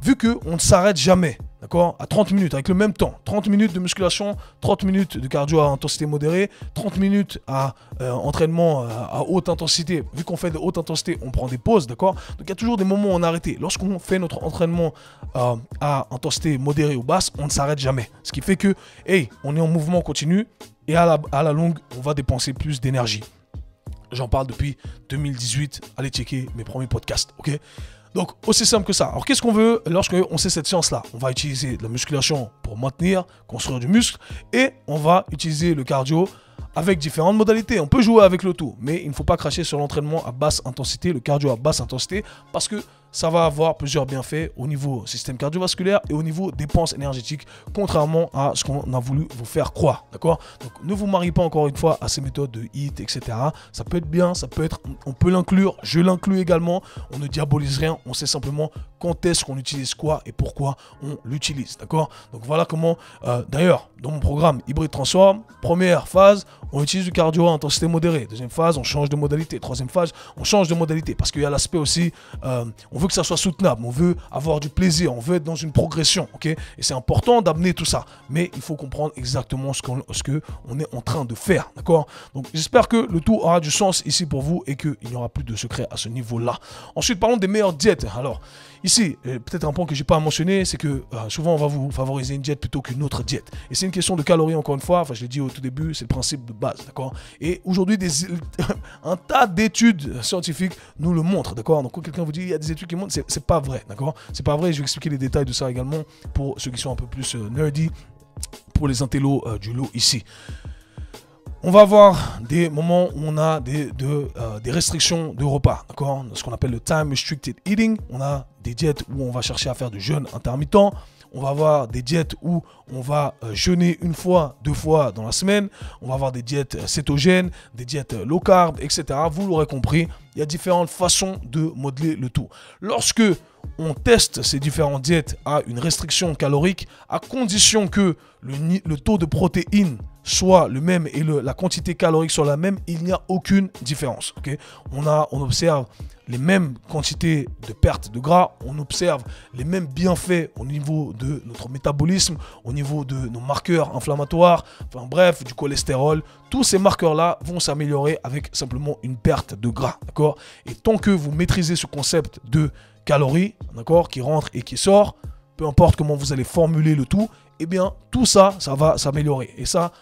vu qu'on ne s'arrête jamais, d'accord, à 30 minutes, avec le même temps, 30 minutes de musculation, 30 minutes de cardio à intensité modérée, 30 minutes à entraînement à haute intensité. Vu qu'on fait de haute intensité, on prend des pauses, d'accord? Donc il y a toujours des moments où on arrête. Lorsqu'on fait notre entraînement à intensité modérée ou basse, on ne s'arrête jamais. Ce qui fait que, hey, on est en mouvement continu et à la longue, on va dépenser plus d'énergie. J'en parle depuis 2018. Allez checker mes premiers podcasts, ok? Donc, aussi simple que ça. Alors, qu'est-ce qu'on veut lorsqu'on sait cette science-là? On va utiliser de la musculation pour maintenir, construire du muscle, et on va utiliser le cardio avec différentes modalités. On peut jouer avec le tout, mais il ne faut pas cracher sur l'entraînement à basse intensité, le cardio à basse intensité, parce que ça va avoir plusieurs bienfaits au niveau système cardiovasculaire et au niveau dépenses énergétiques, contrairement à ce qu'on a voulu vous faire croire, d'accord? Donc ne vous mariez pas encore une fois à ces méthodes de HIIT, etc. Ça peut être bien, ça peut être, on peut l'inclure, je l'inclus également, on ne diabolise rien, on sait simplement quand est-ce qu'on utilise quoi et pourquoi on l'utilise, d'accord? Donc voilà comment, d'ailleurs, dans mon programme Hybride Transform, première phase, on utilise du cardio à intensité modérée. Deuxième phase, on change de modalité. Troisième phase, on change de modalité parce qu'il y a l'aspect aussi, on veut que ça soit soutenable, on veut avoir du plaisir, on veut être dans une progression, ok? Et c'est important d'amener tout ça, mais il faut comprendre exactement ce qu'on est en train de faire, d'accord? Donc j'espère que le tout aura du sens ici pour vous et qu'il n'y aura plus de secret à ce niveau-là. Ensuite, parlons des meilleures diètes. Alors, Ici, peut-être un point que j'ai pas mentionné, c'est que souvent on va vous favoriser une diète plutôt qu'une autre diète. Et c'est une question de calories encore une fois, enfin je l'ai dit au tout début, c'est le principe de base, d'accord. Et aujourd'hui, un tas d'études scientifiques nous le montrent, d'accord. Donc quand quelqu'un vous dit il y a des études qui montrent, c'est pas vrai, d'accord. C'est pas vrai, je vais expliquer les détails de ça également pour ceux qui sont un peu plus nerdy, pour les intellos du lot ici. On va avoir des moments où on a des restrictions de repas, d'accord? Ce qu'on appelle le time restricted eating. On a des diètes où on va chercher à faire du jeûne intermittent. On va avoir des diètes où on va jeûner une fois, 2 fois dans la semaine. On va avoir des diètes cétogènes, des diètes low carb, etc. Vous l'aurez compris, il y a différentes façons de modeler le tout. Lorsque on teste ces différentes diètes à une restriction calorique, à condition que le taux de protéines soit le même et la quantité calorique soit la même, il n'y a aucune différence. Okay? On observe les mêmes quantités de perte de gras, on observe les mêmes bienfaits au niveau de notre métabolisme, au niveau de nos marqueurs inflammatoires, enfin bref, du cholestérol. Tous ces marqueurs-là vont s'améliorer avec simplement une perte de gras, d'accord? Et tant que vous maîtrisez ce concept de calories, d'accord, qui rentre et qui sort, peu importe comment vous allez formuler le tout, eh bien, tout ça, ça va s'améliorer. Et ça,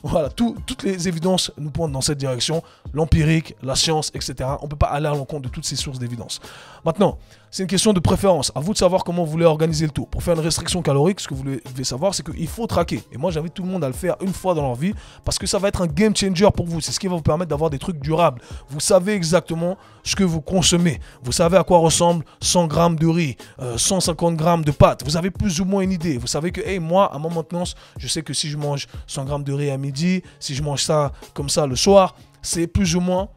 voilà, toutes les évidences nous pointent dans cette direction. L'empirique, la science, etc. On ne peut pas aller à l'encontre de toutes ces sources d'évidence. Maintenant, c'est une question de préférence. À vous de savoir comment vous voulez organiser le tout. Pour faire une restriction calorique, ce que vous devez savoir, c'est qu'il faut traquer. Et moi, j'invite tout le monde à le faire une fois dans leur vie parce que ça va être un game changer pour vous. C'est ce qui va vous permettre d'avoir des trucs durables. Vous savez exactement ce que vous consommez. Vous savez à quoi ressemble 100 grammes de riz, 150 grammes de pâtes. Vous avez plus ou moins une idée. Vous savez que, hey, moi, à ma maintenance, je sais que si je mange 100 grammes de riz à midi, si je mange ça comme ça le soir, c'est plus ou moins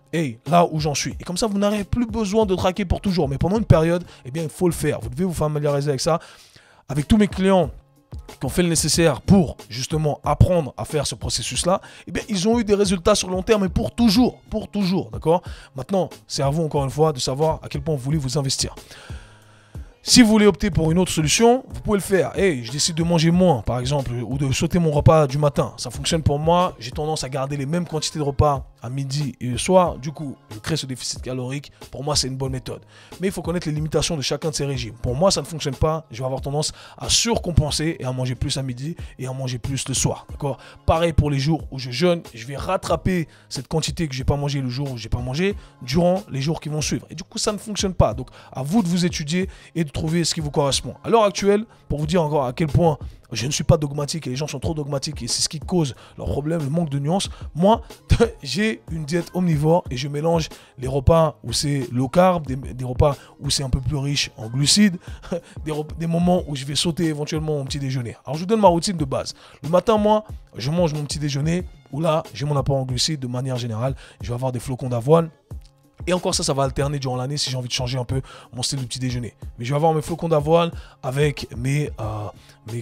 là où j'en suis. Et comme ça, vous n'aurez plus besoin de traquer pour toujours. Mais pendant une période, eh bien, il faut le faire. Vous devez vous familiariser avec ça. Avec tous mes clients qui ont fait le nécessaire pour justement apprendre à faire ce processus-là, eh bien, ils ont eu des résultats sur le long terme et pour toujours, d'accord? Maintenant, c'est à vous encore une fois de savoir à quel point vous voulez vous investir. Si vous voulez opter pour une autre solution, vous pouvez le faire. Hey, je décide de manger moins, par exemple, ou de sauter mon repas du matin. Ça fonctionne pour moi. J'ai tendance à garder les mêmes quantités de repas à midi et le soir. Du coup, je crée ce déficit calorique. Pour moi, c'est une bonne méthode. Mais il faut connaître les limitations de chacun de ces régimes. Pour moi, ça ne fonctionne pas. Je vais avoir tendance à surcompenser et à manger plus à midi et à manger plus le soir. D'accord? Pareil pour les jours où je jeûne. Je vais rattraper cette quantité que je n'ai pas mangé le jour où je n'ai pas mangé durant les jours qui vont suivre. Et du coup, ça ne fonctionne pas. Donc, à vous de vous étudier et de trouver ce qui vous correspond. À l'heure actuelle, pour vous dire encore à quel point je ne suis pas dogmatique et les gens sont trop dogmatiques et c'est ce qui cause leur problème, le manque de nuances. Moi, j'ai une diète omnivore et je mélange les repas où c'est low carb, des repas où c'est un peu plus riche en glucides, des moments où je vais sauter éventuellement mon petit déjeuner. Alors je vous donne ma routine de base. Le matin, moi, je mange mon petit déjeuner où là, j'ai mon apport en glucides de manière générale. Je vais avoir des flocons d'avoine. Et encore ça va alterner durant l'année si j'ai envie de changer un peu mon style de petit déjeuner. Mais je vais avoir mes flocons d'avoine avec mes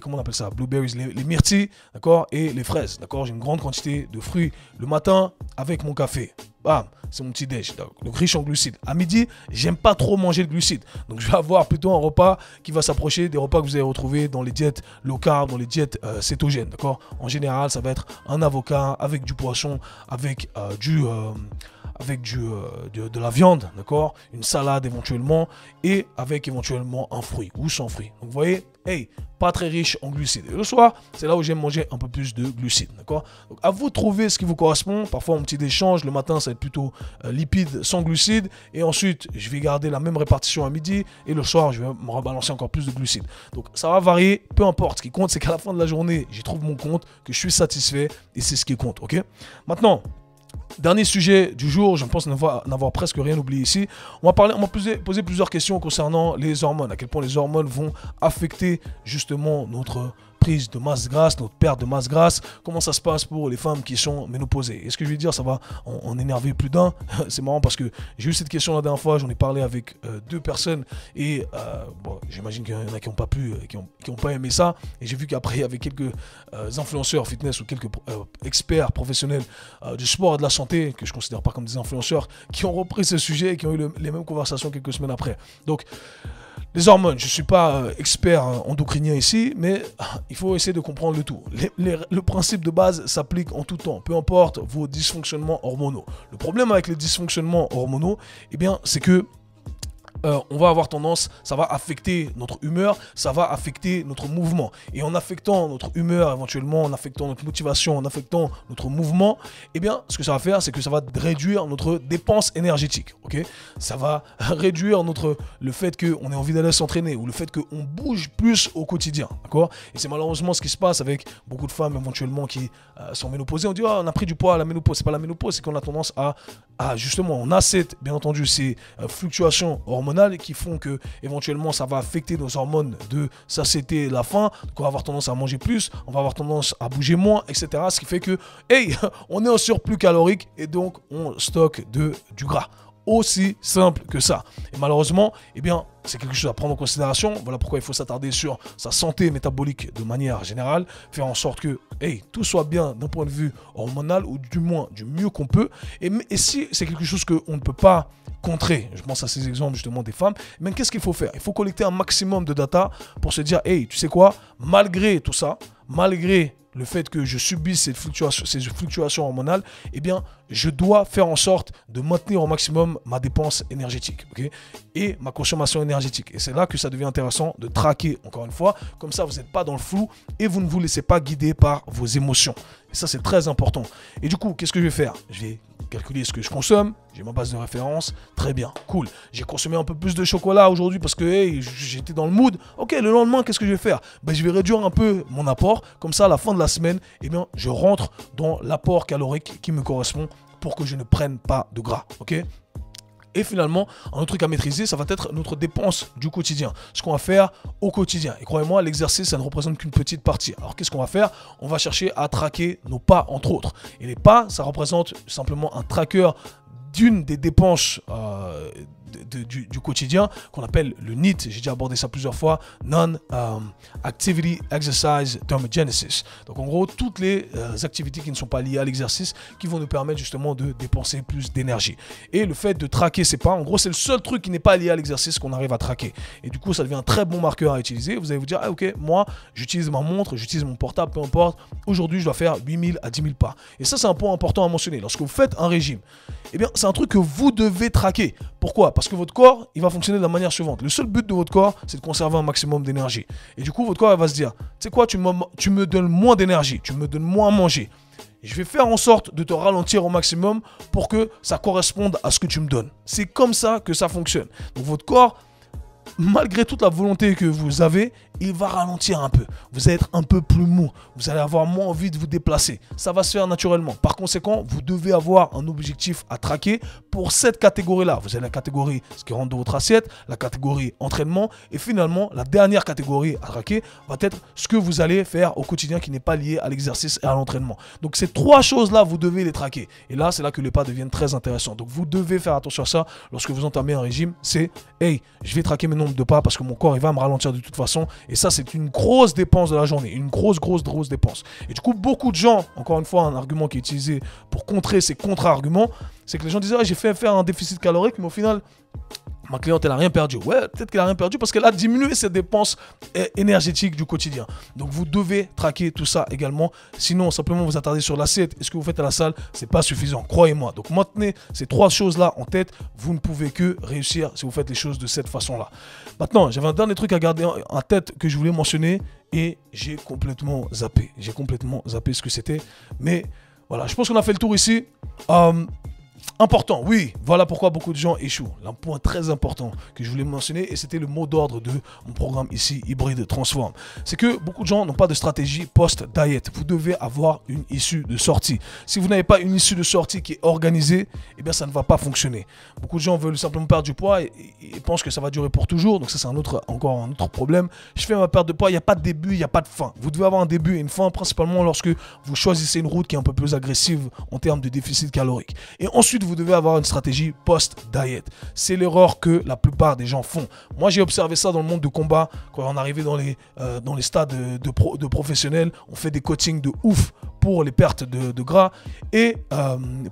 comment on appelle ça, blueberries, les myrtilles, d'accord, et les fraises, d'accord. J'ai une grande quantité de fruits le matin avec mon café. Bam, c'est mon petit déj, donc riche en glucides. À midi, j'aime pas trop manger le glucide. Donc je vais avoir plutôt un repas qui va s'approcher des repas que vous allez retrouver dans les diètes low carb, dans les diètes cétogènes, d'accord. En général, ça va être un avocat avec du poisson, avec de la viande, d'accord, une salade éventuellement, et avec éventuellement un fruit ou sans fruit. Donc vous voyez, hey, pas très riche en glucides. Et le soir, c'est là où j'aime manger un peu plus de glucides, d'accord. Donc à vous de trouver ce qui vous correspond. Parfois, mon petit échange, le matin, ça va être plutôt lipides sans glucides, et ensuite, je vais garder la même répartition à midi, et le soir, je vais me rebalancer encore plus de glucides. Donc ça va varier, peu importe. Ce qui compte, c'est qu'à la fin de la journée, j'y trouve mon compte, que je suis satisfait, et c'est ce qui compte, ok. Maintenant, dernier sujet du jour, je pense n'avoir presque rien oublié ici. On va poser plusieurs questions concernant les hormones. À quel point les hormones vont affecter justement notre prise de masse grasse, notre perte de masse grasse. Comment ça se passe pour les femmes qui sont ménopausées? Et ce que je vais dire, ça va en énerver plus d'un. C'est marrant parce que j'ai eu cette question la dernière fois, j'en ai parlé avec 2 personnes et bon, j'imagine qu'il y en a qui n'ont pas pu, qui ont pas aimé ça. Et j'ai vu qu'après, il y avait quelques influenceurs fitness ou quelques experts professionnels du sport et de la santé, que je ne considère pas comme des influenceurs, qui ont repris ce sujet et qui ont eu les mêmes conversations quelques semaines après. Donc, les hormones, je ne suis pas expert endocrinien ici, mais il faut essayer de comprendre le tout. Le principe de base s'applique en tout temps, peu importe vos dysfonctionnements hormonaux. Le problème avec les dysfonctionnements hormonaux, eh bien, c'est que on va avoir tendance, ça va affecter notre humeur, ça va affecter notre mouvement. Et en affectant notre humeur éventuellement, en affectant notre motivation, en affectant notre mouvement, eh bien, ce que ça va faire, c'est que ça va réduire notre dépense énergétique. Ok, ça va réduire le fait qu'on ait envie d'aller s'entraîner ou le fait qu'on bouge plus au quotidien. D'accord. Et c'est malheureusement ce qui se passe avec beaucoup de femmes éventuellement qui sont ménopausées. On dit, on a pris du poids à la ménopause. C'est pas la ménopause, c'est qu'on a tendance à justement, on a bien entendu ces fluctuations hormonales qui font que éventuellement ça va affecter nos hormones de satiété et la faim. Donc on va avoir tendance à manger plus, on va avoir tendance à bouger moins, etc. Ce qui fait que, hey, on est en surplus calorique et donc on stocke du gras. Aussi simple que ça. Et malheureusement, eh bien, c'est quelque chose à prendre en considération. Voilà pourquoi il faut s'attarder sur sa santé métabolique de manière générale, faire en sorte que tout soit bien d'un point de vue hormonal, ou du moins du mieux qu'on peut. Et si c'est quelque chose qu'on ne peut pas contrer, je pense à ces exemples justement des femmes, mais qu'est-ce qu'il faut faire? Il faut collecter un maximum de data pour se dire, tu sais quoi, malgré tout ça, malgré le fait que je subisse ces fluctuations hormonales, eh bien, je dois faire en sorte de maintenir au maximum ma dépense énergétique, okay, et ma consommation énergétique. Et c'est là que ça devient intéressant de traquer, encore une fois. Comme ça, vous n'êtes pas dans le flou et vous ne vous laissez pas guider par vos émotions. Et ça, c'est très important. Et du coup, qu'est-ce que je vais faire? Je vais calculer ce que je consomme. J'ai ma base de référence. Très bien, cool. J'ai consommé un peu plus de chocolat aujourd'hui parce que j'étais dans le mood. Ok, le lendemain, qu'est-ce que je vais faire? Je vais réduire un peu mon apport. Comme ça, à la fin de la semaine, eh bien, je rentre dans l'apport calorique qui me correspond pour que je ne prenne pas de gras. Ok? Et finalement, un autre truc à maîtriser, ça va être notre dépense du quotidien. Ce qu'on va faire au quotidien. Et croyez-moi, l'exercice, ça ne représente qu'une petite partie. Alors qu'est-ce qu'on va faire? On va chercher à traquer nos pas, entre autres. Et les pas, ça représente simplement un tracker d'une des dépenses du quotidien qu'on appelle le NEAT. J'ai déjà abordé ça plusieurs fois, Non-Activity Exercise Thermogenesis. Donc en gros, toutes les activités qui ne sont pas liées à l'exercice qui vont nous permettre justement de dépenser plus d'énergie. Et le fait de traquer ces pas, en gros, c'est le seul truc qui n'est pas lié à l'exercice qu'on arrive à traquer. Et du coup, ça devient un très bon marqueur à utiliser. Vous allez vous dire, ok, moi, j'utilise ma montre, j'utilise mon portable, peu importe. Aujourd'hui, je dois faire 8000 à 10 000 pas. Et ça, c'est un point important à mentionner. Lorsque vous faites un régime, eh bien, c'est un truc que vous devez traquer. Pourquoi? Parce que votre corps, il va fonctionner de la manière suivante. Le seul but de votre corps, c'est de conserver un maximum d'énergie. Et du coup, votre corps, il va se dire, tu sais quoi, tu me donnes moins d'énergie, tu me donnes moins à manger. Je vais faire en sorte de te ralentir au maximum pour que ça corresponde à ce que tu me donnes. C'est comme ça que ça fonctionne. Donc votre corps, malgré toute la volonté que vous avez, il va ralentir un peu. Vous allez être un peu plus mou. Vous allez avoir moins envie de vous déplacer. Ça va se faire naturellement. Par conséquent, vous devez avoir un objectif à traquer pour cette catégorie-là. Vous avez la catégorie ce qui rentre dans votre assiette, la catégorie entraînement et finalement, la dernière catégorie à traquer va être ce que vous allez faire au quotidien qui n'est pas lié à l'exercice et à l'entraînement. Donc ces trois choses-là, vous devez les traquer. Et là, c'est là que les pas deviennent très intéressants. Donc vous devez faire attention à ça lorsque vous entamez un régime. C'est, je vais traquer mes nombres de pas parce que mon corps, il va me ralentir de toute façon. Et ça, c'est une grosse dépense de la journée. Une grosse dépense. Et du coup, beaucoup de gens, encore une fois, un argument qui est utilisé pour contrer ces contre-arguments, c'est que les gens disent, j'ai fait faire un déficit calorique, mais au final, ma cliente, elle n'a rien perdu. Ouais, peut-être qu'elle n'a rien perdu parce qu'elle a diminué ses dépenses énergétiques du quotidien. Donc, vous devez traquer tout ça également. Sinon, simplement vous attarder sur l'assiette et ce que vous faites à la salle, c'est pas suffisant. Croyez-moi. Donc, maintenez ces trois choses-là en tête. Vous ne pouvez que réussir si vous faites les choses de cette façon-là. Maintenant, j'avais un dernier truc à garder en tête que je voulais mentionner et j'ai complètement zappé. J'ai complètement zappé ce que c'était. Mais voilà, je pense qu'on a fait le tour ici. Important, oui, voilà pourquoi beaucoup de gens échouent. Un point très important que je voulais mentionner, et c'était le mot d'ordre de mon programme ici, Hybride Transform. C'est que beaucoup de gens n'ont pas de stratégie post-diet. Vous devez avoir une issue de sortie. Si vous n'avez pas une issue de sortie qui est organisée, eh bien ça ne va pas fonctionner. Beaucoup de gens veulent simplement perdre du poids et pensent que ça va durer pour toujours. Donc ça, c'est encore un autre problème. Je fais ma perte de poids, il n'y a pas de début, il n'y a pas de fin. Vous devez avoir un début et une fin, principalement lorsque vous choisissez une route qui est un peu plus agressive en termes de déficit calorique. Et ensuite, vous devez avoir une stratégie post-diet. C'est l'erreur que la plupart des gens font. Moi, j'ai observé ça dans le monde de combat. Quand on arrivait dans les stades de professionnels, on fait des coachings de ouf pour les pertes de gras et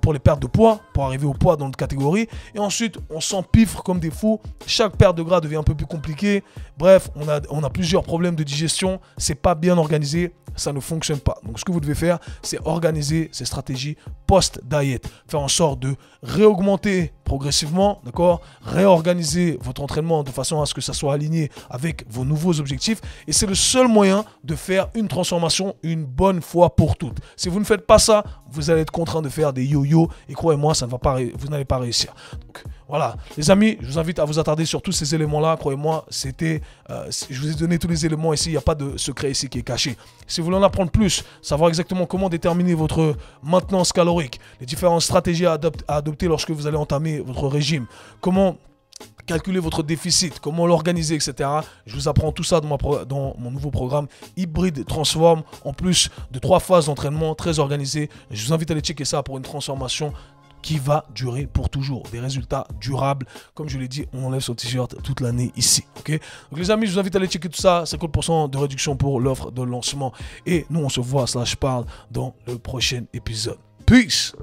pour les pertes de poids, pour arriver au poids dans notre catégorie. Et ensuite, on s'empiffre comme des fous. Chaque perte de gras devient un peu plus compliquée. Bref, on a plusieurs problèmes de digestion. C'est pas bien organisé. ça ne fonctionne pas. Donc ce que vous devez faire, c'est organiser ces stratégies post-diet. Faire en sorte de réaugmenter progressivement, d'accord? Réorganiser votre entraînement de façon à ce que ça soit aligné avec vos nouveaux objectifs. Et c'est le seul moyen de faire une transformation une bonne fois pour toutes. Si vous ne faites pas ça, vous allez être contraint de faire des yo-yo. Et croyez-moi, vous n'allez pas réussir. Donc, voilà, les amis, je vous invite à vous attarder sur tous ces éléments-là. Croyez-moi, je vous ai donné tous les éléments ici. Il n'y a pas de secret ici qui est caché. Si vous voulez en apprendre plus, savoir exactement comment déterminer votre maintenance calorique, les différentes stratégies à adopter lorsque vous allez entamer votre régime, comment calculer votre déficit, comment l'organiser, etc. Je vous apprends tout ça dans mon nouveau programme Hybride Transform, en plus de 3 phases d'entraînement très organisées. Je vous invite à aller checker ça pour une transformation qui va durer pour toujours. Des résultats durables. Comme je l'ai dit, on enlève son t-shirt toute l'année ici. Okay? Donc les amis, je vous invite à aller checker tout ça. 50% de réduction pour l'offre de lancement. Et nous, on se voit /parle dans le prochain épisode. Peace!